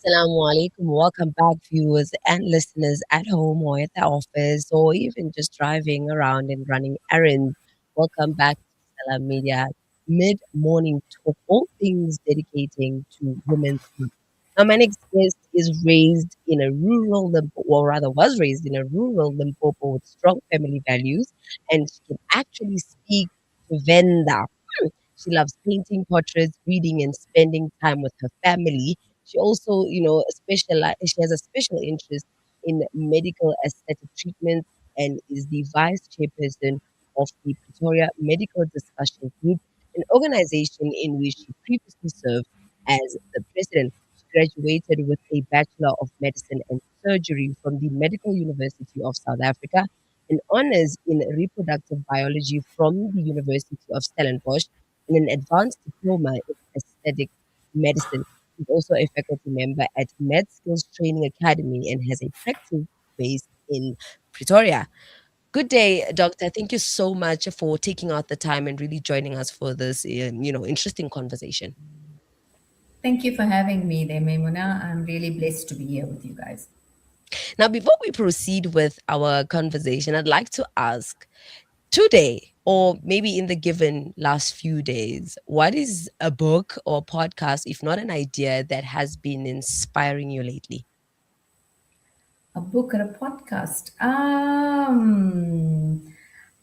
Assalamu alaikum. Welcome back, viewers and listeners at home or at the office or even just driving around and running errands. Welcome back to Salam Media Mid Morning Talk, all things dedicating to women's health. Now, my next guest is raised in a rural, or rather was raised in a rural Limpopo with strong family values, and she can actually speak to Venda. She loves painting portraits, reading, and spending time with her family. She also, she has a special interest in medical aesthetic treatments and is the vice chairperson of the Pretoria Medical Discussion Group, an organization in which she previously served as the president. She graduated with a Bachelor of Medicine and Surgery from the Medical University of South Africa and honors in reproductive biology from the University of Stellenbosch and an advanced diploma in aesthetic medicine. He's also a faculty member at Med Skills Training Academy and has a practice based in Pretoria. Good day, doctor. Thank you so much for taking out the time and really joining us for this, interesting conversation. Thank you for having me there, Maimuna. I'm really blessed to be here with you guys. Now, before we proceed with our conversation, I'd like to ask today, or maybe in the given last few days, what is a book or podcast, if not an idea, that has been inspiring you lately? A book or a podcast?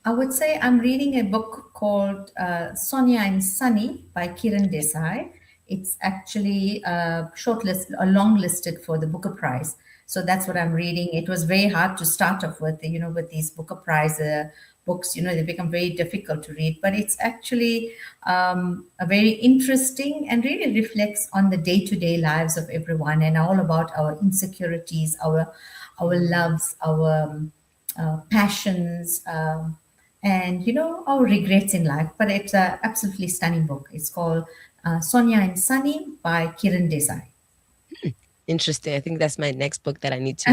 I would say I'm reading a book called Sonia and Sunny by Kiran Desai. It's actually a long listed for the Booker Prize. So that's what I'm reading. It was very hard to start off with, with these Booker Prize books. They become very difficult to read, but it's actually a very interesting and really reflects on the day-to-day lives of everyone and all about our insecurities, our loves, our passions. And our regrets in life. But it's an absolutely stunning book. It's called Sonia and Sunny by Kiran Desai. Interesting. I think that's my next book that I need to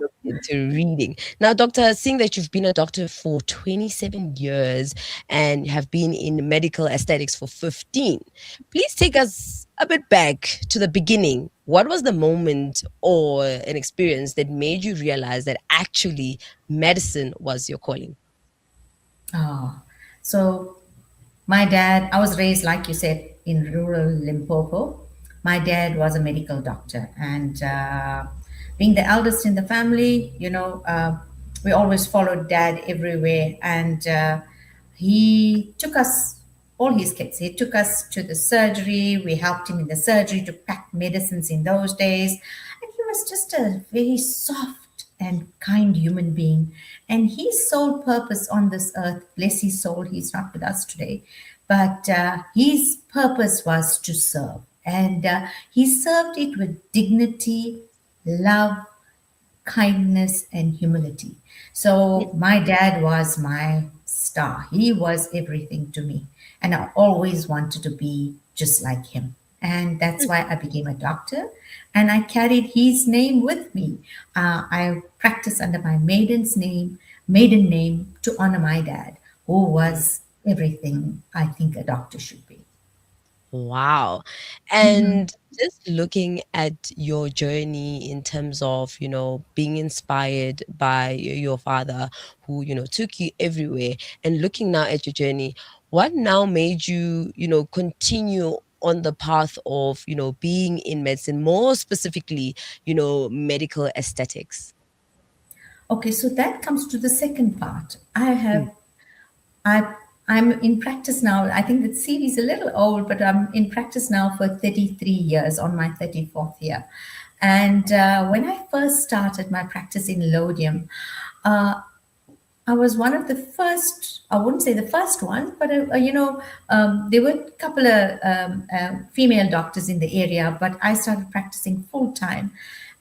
look into reading. Now, doctor, seeing that you've been a doctor for 27 years and have been in medical aesthetics for 15, please take us a bit back to the beginning. What was the moment or an experience that made you realize that actually medicine was your calling? Oh, so my dad, I was raised, like you said, in rural Limpopo. My dad was a medical doctor, and being the eldest in the family, we always followed dad everywhere. And he took us, all his kids, he took us to the surgery. We helped him in the surgery to pack medicines in those days. And he was just a very soft and kind human being. And his sole purpose on this earth, bless his soul, he's not with us today, but his purpose was to serve. And he served it with dignity, love, kindness, and humility. So my dad was my star. He was everything to me. And I always wanted to be just like him. And that's why I became a doctor. And I carried his name with me. I practiced under my maiden name to honor my dad, who was everything I think a doctor should be. Wow. And just looking at your journey in terms of, being inspired by your father who, took you everywhere and looking now at your journey, what now made you, continue on the path of, being in medicine, more specifically, medical aesthetics? Okay, so that comes to the second part. Mm. I I'm in practice now. I think the CV is a little old, but I'm in practice now for 33 years, on my 34th year. And when I first started my practice in Lodium, uh, I was one of the first, I wouldn't say the first one, but there were a couple of female doctors in the area, but I started practicing full time.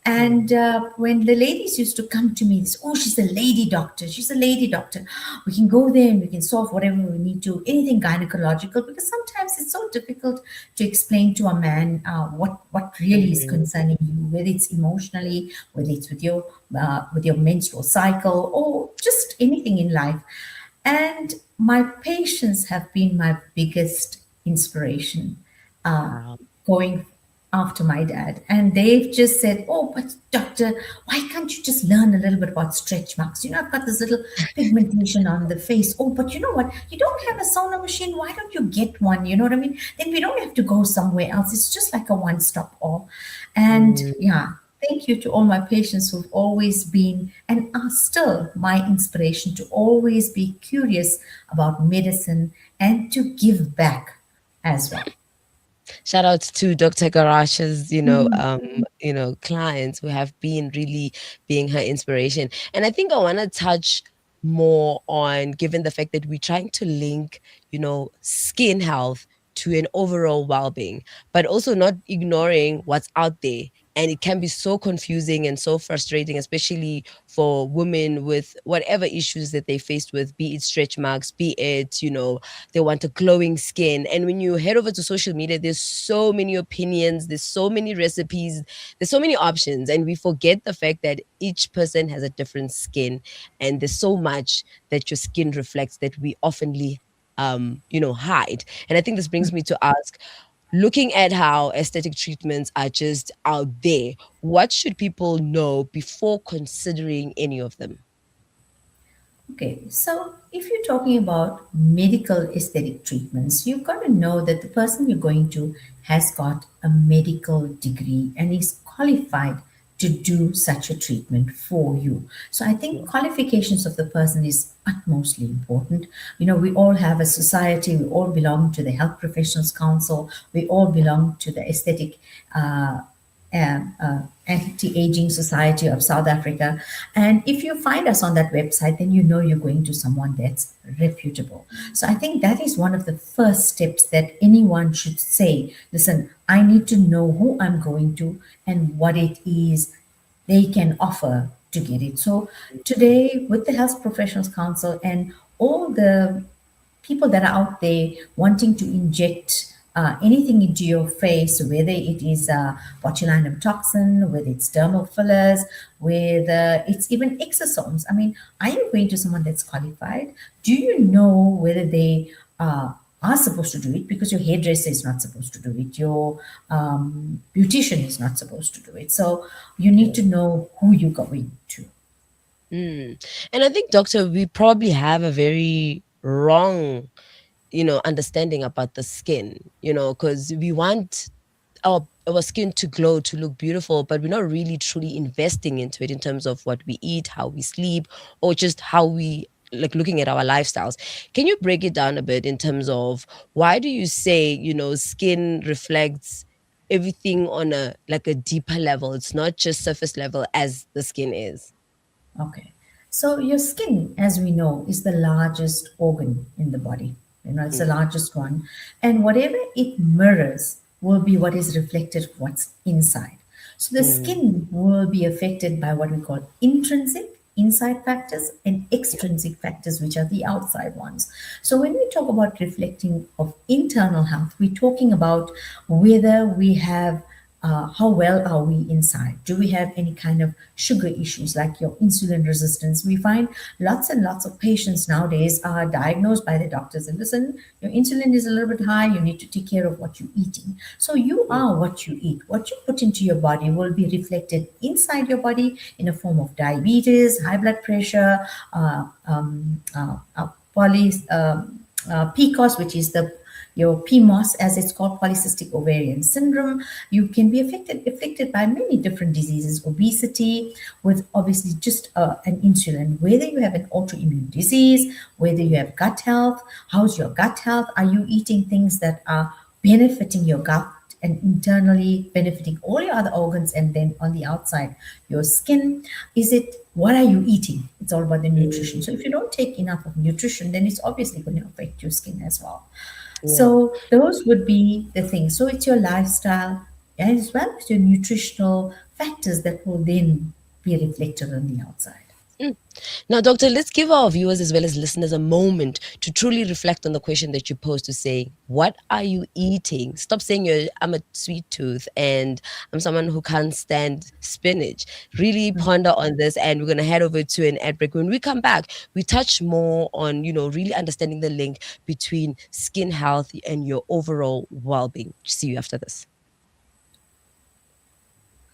And when the ladies used to come to me, they said, "Oh, she's a lady doctor. She's a lady doctor. We can go there and we can solve whatever we need to, anything gynecological." Because sometimes it's so difficult to explain to a man what really is Mhm. concerning you, whether it's emotionally, whether it's with your menstrual cycle, or just anything in life. And my patients have been my biggest inspiration. Uh, Wow. going after my dad, and they've just said, "Oh, but doctor, why can't you just learn a little bit about stretch marks? You know, I've got this little pigmentation on the face. Oh, but you know what? You don't have a sauna machine. Why don't you get one? You know what I mean? Then we don't have to go somewhere else. It's just like a one-stop all." And Mm. yeah, thank you to all my patients who've always been and are still my inspiration to always be curious about medicine and to give back as well. Shout out to Dr. Garach's, clients who have been really being her inspiration. And I think I want to touch more on, given the fact that we're trying to link, skin health to an overall well-being, but also not ignoring what's out there. And it can be so confusing and so frustrating, especially for women with whatever issues that they faced with, be it stretch marks, be it, they want a glowing skin. And when you head over to social media, there's so many opinions, there's so many recipes, there's so many options. And we forget the fact that each person has a different skin. And there's so much that your skin reflects that we oftenly hide. And I think this brings me to ask, looking at how aesthetic treatments are just out there, what should people know before considering any of them? Okay, so if you're talking about medical aesthetic treatments, you've got to know that the person you're going to has got a medical degree and is qualified to do such a treatment for you. So I think qualifications of the person is utmostly important. You know, we all have a society, we all belong to the Health Professionals Council, we all belong to the Aesthetic Anti-Aging Society of South Africa. And if you find us on that website, then you know you're going to someone that's reputable. So I think that is one of the first steps that anyone should say, listen, I need to know who I'm going to and what it is they can offer to get it. So today, with the Health Professionals Council and all the people that are out there wanting to inject anything into your face, whether it is botulinum toxin, whether it's dermal fillers, whether it's even exosomes. I mean, are you going to someone that's qualified? Do you know whether they are supposed to do it? Because your hairdresser is not supposed to do it, your beautician is not supposed to do it. So you need Yeah. to know who you're going to. Mm. And I think, doctor, we probably have a very wrong, understanding about the skin, because we want our skin to glow, to look beautiful, but we're not really truly investing into it in terms of what we eat, how we sleep, or just how we like looking at our lifestyles. Can you break it down a bit in terms of why do you say, skin reflects everything on a deeper level? It's not just surface level as the skin is. Okay. So your skin, as we know, is the largest organ in the body. You know, it's the Mm, largest one. And whatever it mirrors will be what is reflected of what's inside. So the mm, skin will be affected by what we call intrinsic inside factors and extrinsic factors, which are the outside ones. So when we talk about reflecting of internal health, we're talking about whether we have how well are we inside? Do we have any kind of sugar issues like your insulin resistance? We find lots and lots of patients nowadays are diagnosed by the doctors and listen, your insulin is a little bit high, you need to take care of what you're eating. So you mm, are what you eat. What you put into your body will be reflected inside your body in a form of diabetes, high blood pressure, PCOS, which is the your PMOS, as it's called, polycystic ovarian syndrome. You can be affected by many different diseases, obesity, with obviously just an insulin. Whether you have an autoimmune disease, whether you have gut health, how's your gut health? Are you eating things that are benefiting your gut and internally benefiting all your other organs, and then on the outside your skin? Is it, what are you eating? It's all about the nutrition. mm. So if you don't take enough of nutrition, then it's obviously going to affect your skin as well. Yeah. So those would be the things. So it's your lifestyle as well as your nutritional factors that will then be reflected on the outside. Mm. Now, doctor, let's give our viewers as well as listeners a moment to truly reflect on the question that you posed, to say, what are you eating? Stop saying I'm a sweet tooth and I'm someone who can't stand spinach. Really ponder on this, and we're going to head over to an ad break. When we come back, we touch more on, really understanding the link between skin health and your overall well-being. See you after this.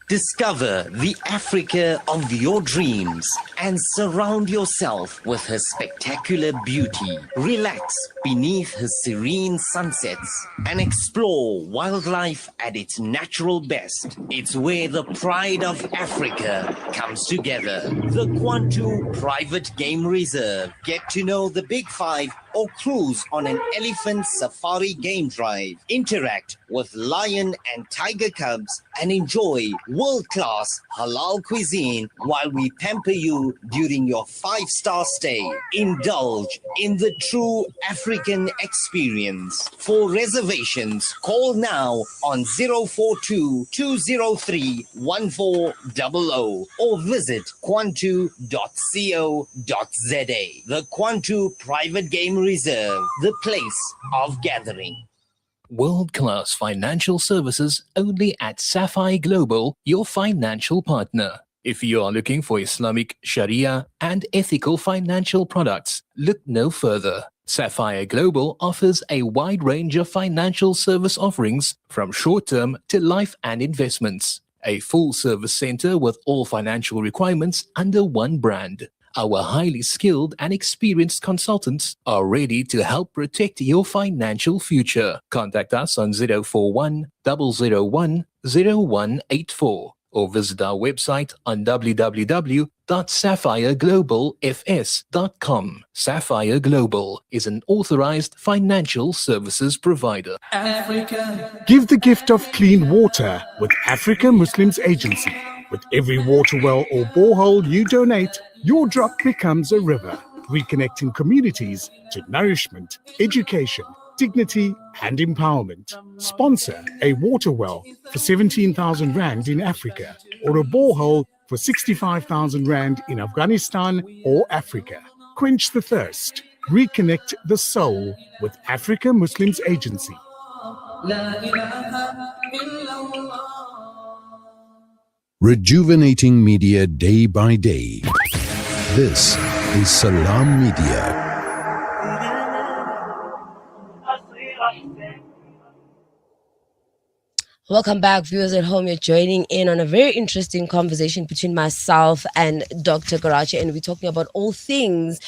Discover the Africa of your dreams and surround yourself with her spectacular beauty. Relax beneath her serene sunsets and explore wildlife at its natural best. It's where the pride of Africa comes together. The Kwantu Private Game Reserve. Get to know the Big Five or cruise on an elephant safari game drive. Interact with lion and tiger cubs and enjoy world-class halal cuisine while we pamper you during your five-star stay. Indulge in the true African experience. For reservations, call now on 042 203 1400 or visit kwantu.co.za. The Kwantu Private Game Reserve, the place of gathering. World-class financial services only at Sapphire Global, your financial partner. If you are looking for Islamic, Sharia, and ethical financial products, look no further. Sapphire Global offers a wide range of financial service offerings from short-term to life and investments. A full-service center with all financial requirements under one brand. Our highly skilled and experienced consultants are ready to help protect your financial future. Contact us on 041 001 0184 or visit our website on www.sapphireglobalfs.com. Sapphire Global is an authorized financial services provider. Give the gift of clean water with Africa Muslims Agency. With every water well or borehole you donate, your drop becomes a river, reconnecting communities to nourishment, education, dignity and empowerment. Sponsor a water well for 17,000 Rand in Africa or a borehole for 65,000 Rand in Afghanistan or Africa. Quench the thirst. Reconnect the soul with Africa Muslims Agency. Rejuvenating media day by day. This is Salam Media. Welcome back, viewers at home. You're joining in on a very interesting conversation between myself and Dr. Garach, and we're talking about all things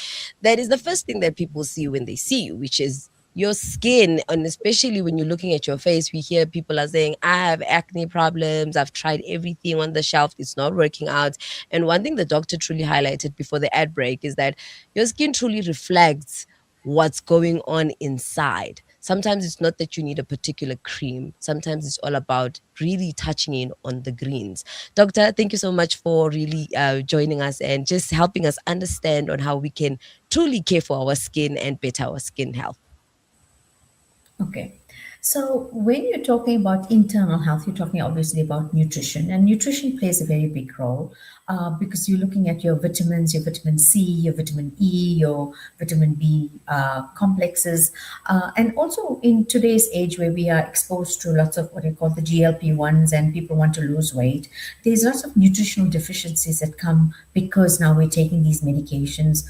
that is the first thing that people see when they see you, which is your skin. And especially when you're looking at your face, we hear people are saying, I have acne problems, I've tried everything on the shelf, it's not working out. And one thing the doctor truly highlighted before the ad break is that your skin truly reflects what's going on inside. Sometimes it's not that you need a particular cream. Sometimes it's all about really touching in on the greens. Doctor, thank you so much for really joining us and just helping us understand on how we can truly care for our skin and better our skin health. Okay. So when you're talking about internal health, you're talking obviously about nutrition, and nutrition plays a very big role because you're looking at your vitamins, your vitamin C, your vitamin E, your vitamin B complexes, and also in today's age where we are exposed to lots of what you call the GLP-1s and people want to lose weight, there's lots of nutritional deficiencies that come because now we're taking these medications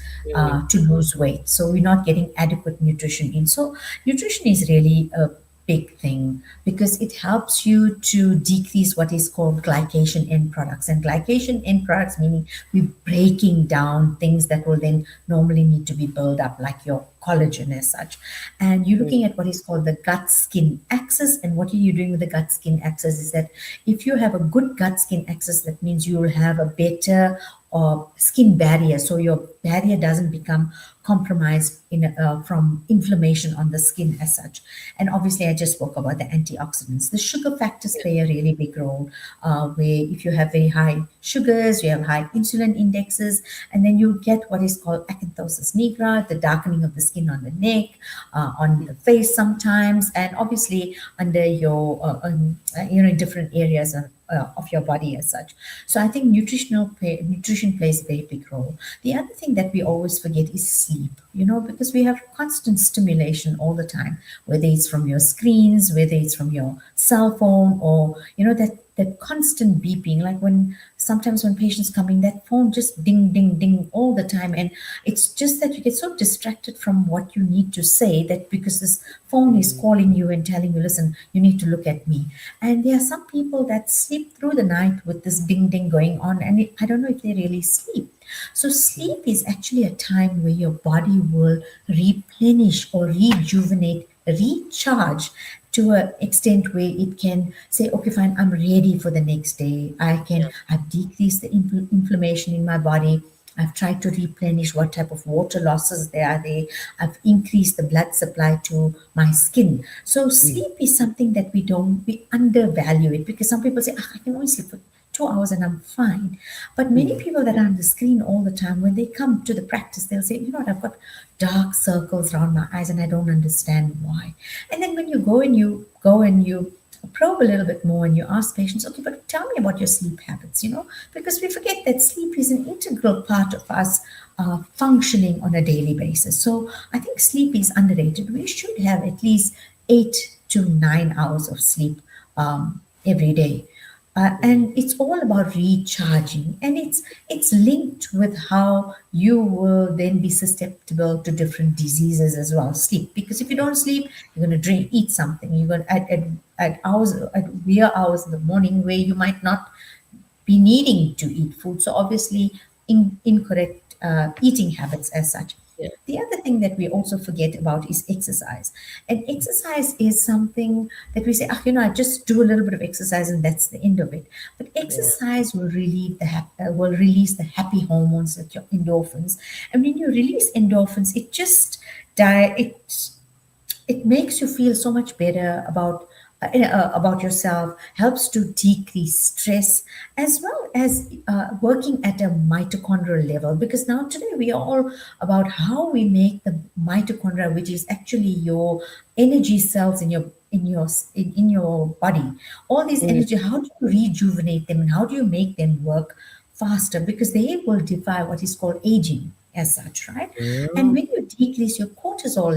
to lose weight. So we're not getting adequate nutrition in. So nutrition is really a big thing because it helps you to decrease what is called glycation end products. And glycation end products meaning we're breaking down things that will then normally need to be built up, like your collagen as such. And you're looking at what is called the gut skin axis. And what are you doing with the gut skin axis is that if you have a good gut skin axis, that means you will have a better skin barrier, so your barrier doesn't become compromised from inflammation on the skin as such. And obviously, I just spoke about the antioxidants. The sugar factors play a really big role, where if you have very high sugars, you have high insulin indexes, and then you get what is called acanthosis nigra, the darkening of the skin on the neck, on the face sometimes, and obviously under your, in different areas of your body as such. So I think nutrition plays a very big role. The other thing that we always forget is sleep, because we have constant stimulation all the time, whether it's from your screens, whether it's from your cell phone, or, that that constant beeping, like when sometimes when patients come in, that phone just ding, ding, ding all the time. And it's just that you get so distracted from what you need to say, that because this phone is Mm. calling you and telling you, listen, you need to look at me. And there are some people that sleep through the night with this ding, ding going on. And I don't know if they really sleep. So, sleep is actually a time where your body will replenish or rejuvenate, recharge to an extent where it can say, okay, fine, I'm ready for the next day. I've decreased the inflammation in my body. I've tried to replenish what type of water losses there are there. I've increased the blood supply to my skin. So Mm. sleep is something that we undervalue it, because some people say, "Ah, I can only sleep for 2 hours and I'm fine." But many Mm. people that are on the screen all the time, when they come to the practice, they'll say, you know what, I've got dark circles around my eyes and I don't understand why. And then when you go and you probe a little bit more and you ask patients, okay, but tell me about your sleep habits, because we forget that sleep is an integral part of us functioning on a daily basis. So I think sleep is underrated. We should have at least 8 to 9 hours of sleep every day. Mm. And it's all about recharging, and it's linked with how you will then be susceptible to different diseases as well. Sleep, because if you don't sleep, you're going to drink, eat something. You're going at hours, at weird hours in the morning, where you might not be needing to eat food. So obviously, incorrect eating habits as such. Yeah. The other thing that we also forget about is exercise. And exercise is something that we say, I just do a little bit of exercise and that's the end of it. But Yeah. exercise will will release the happy hormones, like your endorphins. And when you release endorphins, it makes you feel so much better about yourself, helps to decrease stress, as well as working at a mitochondrial level, because now today we are all about how we make the mitochondria, which is actually your energy cells in your body. All these Mm. energy, how do you rejuvenate them and how do you make them work faster, because they will defy what is called aging as such, right? And Yeah. when you decrease your cortisol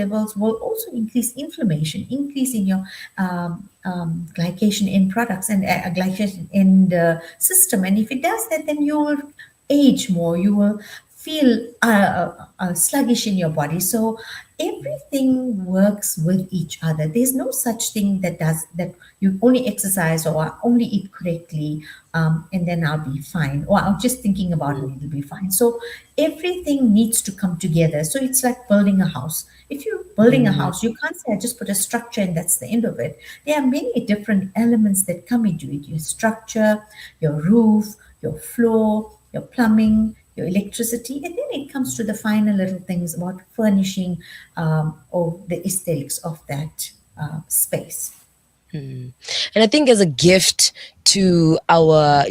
levels will also increase inflammation, increase in your glycation end products and glycation end system. And if it does that, then you will age more. You will feel sluggish in your body. So everything works with each other. There's no such thing that you only exercise or only eat correctly, and then I'll be fine, or I'm just thinking about it, Mm. it'll be fine. So everything needs to come together. So it's like building a house. If you're building a Mm. house, you can't say I just put a structure and that's the end of it. There are many different elements that come into it: your structure, your roof, your floor, your plumbing, your electricity, and then it comes to the final little things about furnishing, or the aesthetics of that space. Mm. And I think as a gift to our,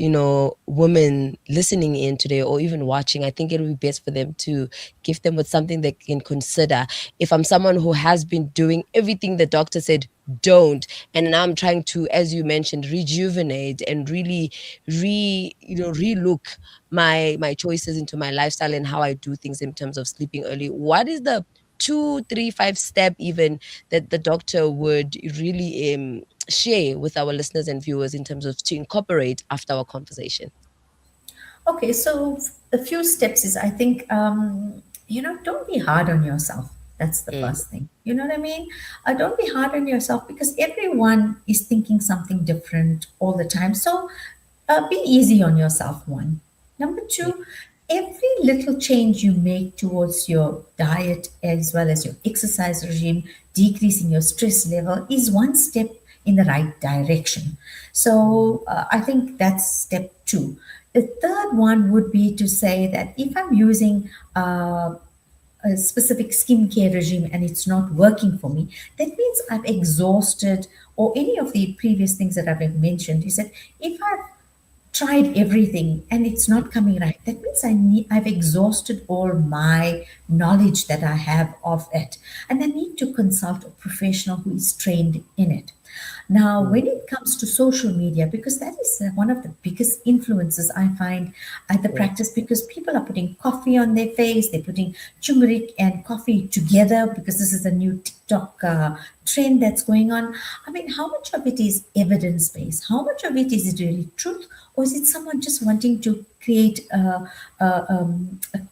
women listening in today or even watching, I think it would be best for them to give them with something they can consider. If I'm someone who has been doing everything the doctor said don't, and now I'm trying to, as you mentioned, rejuvenate and really relook my choices into my lifestyle and how I do things in terms of sleeping early. What is the 2, 3, 5 step even that the doctor would really share with our listeners and viewers in terms of to incorporate after our conversation? Okay, so a few steps is, I think, don't be hard on yourself. That's the Mm. first thing. You know what I mean? Don't be hard on yourself, because everyone is thinking something different all the time. So be easy on yourself, one. Number Yeah. two, every little change you make towards your diet as well as your exercise regime, decreasing your stress level, is one step in the right direction. Mm. So I think that's step two. The third one would be to say that if I'm using a specific skincare regime and it's not working for me, that means I've exhausted, or any of the previous things that I've mentioned, is that if I've tried everything and it's not coming right, that means I've exhausted all my knowledge that I have of it, and I need to consult a professional who is trained in it. Now, mm, when it comes to social media, because that is one of the biggest influences I find at the mm, practice, because people are putting coffee on their face, they're putting turmeric and coffee together because this is a new TikTok trend that's going on. I mean, how much of it is evidence based? How much of it is it really truth? Or is it someone just wanting to create a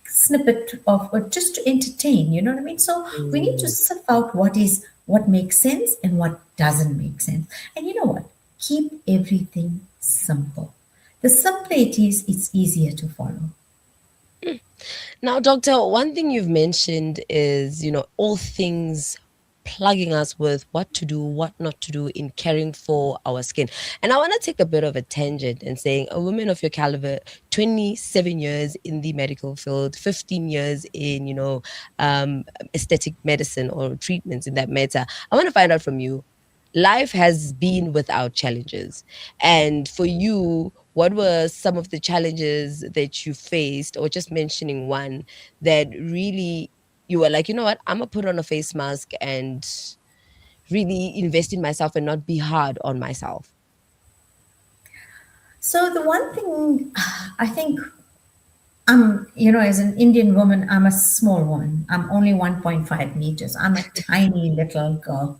snippet of, or just to entertain? You know what I mean? So we need to mm. sift out what makes sense and what doesn't make sense. And you know what? Keep everything simple. The simpler it is, it's easier to follow. Now, doctor, one thing you've mentioned is, all things plugging us with what to do, what not to do in caring for our skin. And I want to take a bit of a tangent and saying a woman of your caliber, 27 years in the medical field, 15 years in, aesthetic medicine or treatments in that matter. I want to find out from you, life has been without challenges. And for you, what were some of the challenges that you faced, or just mentioning one that really you were like, you know what, I'm gonna put on a face mask and really invest in myself and not be hard on myself? So the one thing I think, as an Indian woman, I'm a small woman. I'm only 1.5 meters. I'm a tiny little girl.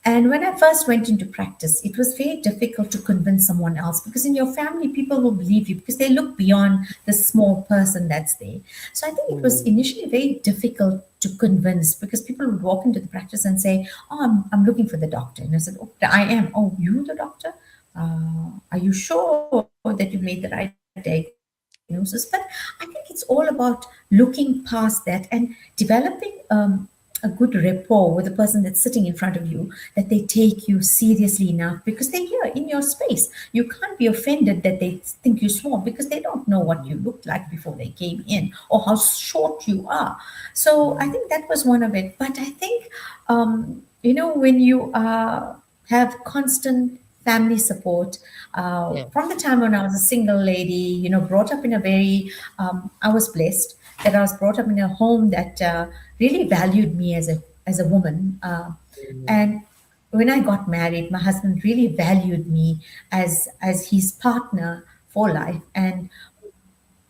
And when I first went into practice, it was very difficult to convince someone else, because in your family, people will believe you because they look beyond the small person that's there. So I think it was Mm, initially very difficult to convince, because people would walk into the practice and say, "Oh, I'm looking for the doctor." And I said, "Oh, I am. Oh, you the doctor? Are you sure that you made the right diagnosis?" But I think it's all about looking past that and developing a good rapport with the person that's sitting in front of you, that they take you seriously enough, because they're here in your space. You can't be offended that they think you're small, because they don't know what you look like before they came in, or how short you are. So I think that was one of it. But I think, when you have constant family support, yeah. from the time when I was a single lady, brought up in a very, I was blessed that I was brought up in a home that really valued me as a woman. Mm, And when I got married, my husband really valued me as his partner for life. And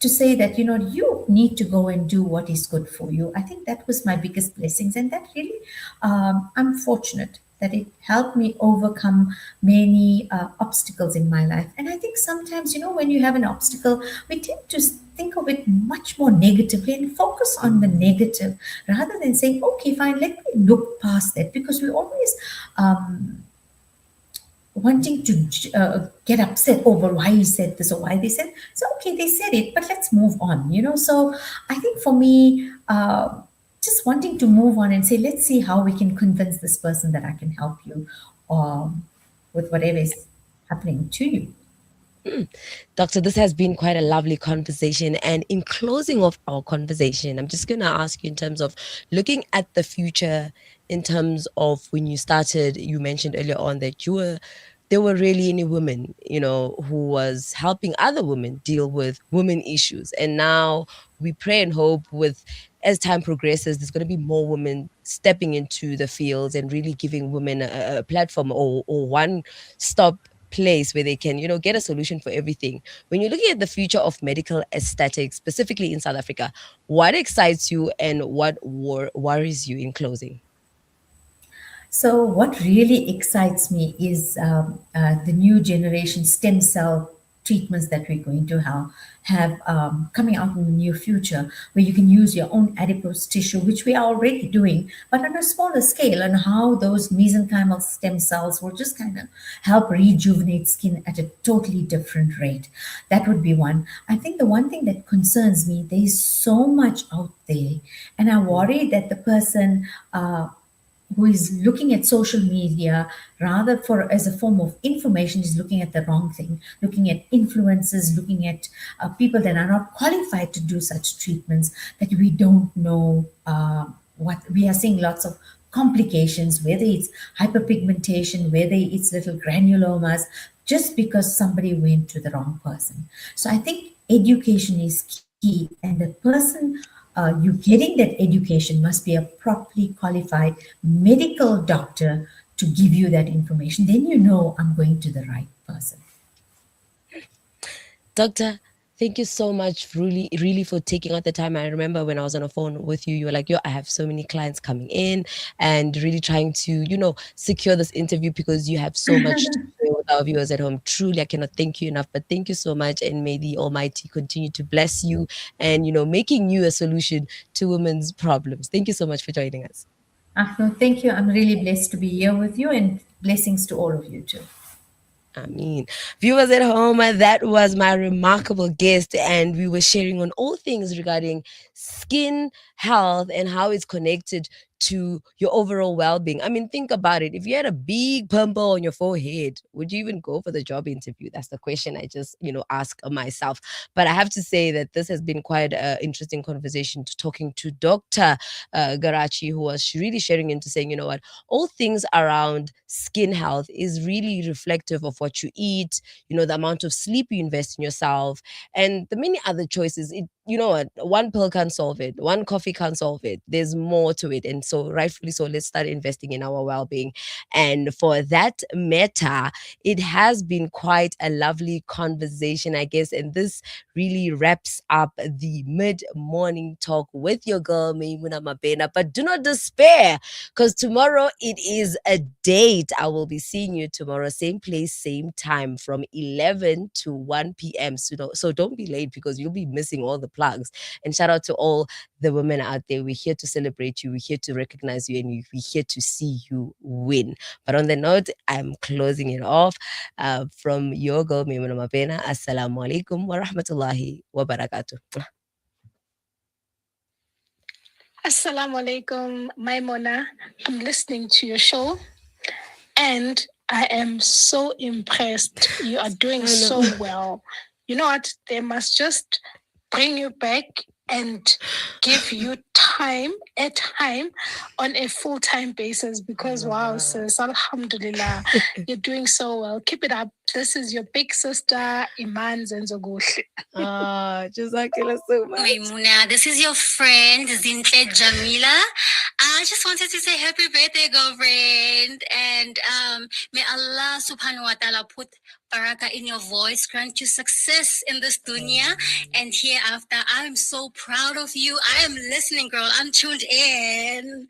to say that, you need to go and do what is good for you, I think that was my biggest blessings. And that really, I'm fortunate that it helped me overcome many obstacles in my life. And I think sometimes, when you have an obstacle, we tend to think of it much more negatively and focus on the negative, rather than saying, okay, fine, let me look past that, because we always wanting to get upset over why he said this or why they said. So okay, they said it, but let's move on. So I think for me, just wanting to move on and say, let's see how we can convince this person that I can help you, um, with whatever is happening to you. mm. Doctor, this has been quite a lovely conversation. And in closing of our conversation, I'm just going to ask you, in terms of looking at the future, in terms of when you started, you mentioned earlier on that there were really any women, who was helping other women deal with women issues. And now we pray and hope with, as time progresses, there's going to be more women stepping into the fields and really giving women a platform, or one stop place where they can, get a solution for everything. When you're looking at the future of medical aesthetics, specifically in South Africa, what excites you and what worries you in closing? So, what really excites me is the new generation stem cell treatments that we're going to have coming out in the near future, where you can use your own adipose tissue, which we are already doing, but on a smaller scale, and how those mesenchymal stem cells will just kind of help rejuvenate skin at a totally different rate. That would be one. I think the one thing that concerns me, there's so much out there, and I worry that the person who is looking at social media rather for as a form of information is looking at the wrong thing, looking at influences, looking at people that are not qualified to do such treatments, that we don't know what we are seeing. Lots of complications, whether it's hyperpigmentation, whether it's little granulomas, just because somebody went to the wrong person. So I think education is key, and the person you getting that education must be a properly qualified medical doctor to to give you that information, then you know I'm going to the right person. Doctor, thank you so much, really, really, for taking out the time. I remember when I was on the phone with you, you were like, yo, I have so many clients coming in and really trying to, secure this interview because you have so much to share with our viewers at home. Truly, I cannot thank you enough, but thank you so much. And may the Almighty continue to bless you and, making you a solution to women's problems. Thank you so much for joining us. No, thank you. I'm really blessed to be here with you, and blessings to all of you too. I mean, viewers at home, that was my remarkable guest, and we were sharing on all things regarding skin health and how it's connected to your overall well-being. I mean, think about it. If you had a big pimple on your forehead, would you even go for the job interview? That's the question I just, ask myself. But I have to say that this has been quite an interesting conversation to talking to Dr. Garachi, who was really sharing into saying, you know what, all things around skin health is really reflective of what you eat, the amount of sleep you invest in yourself, and the many other choices. You know what, one pill can't solve it, one coffee can't solve it. There's more to it. And so, rightfully so, let's start investing in our well being. And for that matter, it has been quite a lovely conversation, I guess. And this really wraps up the mid morning talk with your girl, Maimuna Mabena. But do not despair, because tomorrow it is a date. I will be seeing you tomorrow, same place, same time, from 11 to 1 p.m. So don't be late, because you'll be missing all the plugs. And shout out to all the women out there. We're here to celebrate you. We're here to recognize you, and we're here to see you win. But on the note, I'm closing it off from your girl, Maimuna Mabena. Assalamu alaikum wa rahmatullahi wa barakatuh. Assalamu alaikum, Maimona. I'm listening to your show and I am so impressed. You are doing so well. You know what? They must just bring you back and give you time on a full-time basis, because wow, sis, alhamdulillah, you're doing so well. Keep it up. This is your big sister, Iman Zenzoguhle. Jazakallah so much. Maimuna, this is your friend, Zintle Jamila. I just wanted to say happy birthday, girlfriend. And may Allah subhanahu wa ta'ala put barakah in your voice, grant you success in this dunya and hereafter. I'm so proud of you. I am listening, girl. I'm tuned in.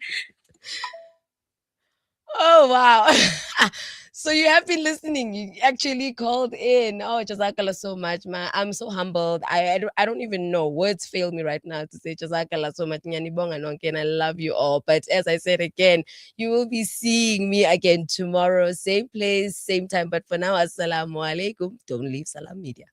Oh, wow. So you have been listening. You actually called in. Oh, Jazakallah so much, man. I'm so humbled. I don't even know. Words fail me right now to say Jazakallah so much. Nyani bonga nonke, and I love you all. But as I said again, you will be seeing me again tomorrow. Same place, same time. But for now, assalamu alaikum. Don't leave Salam Media.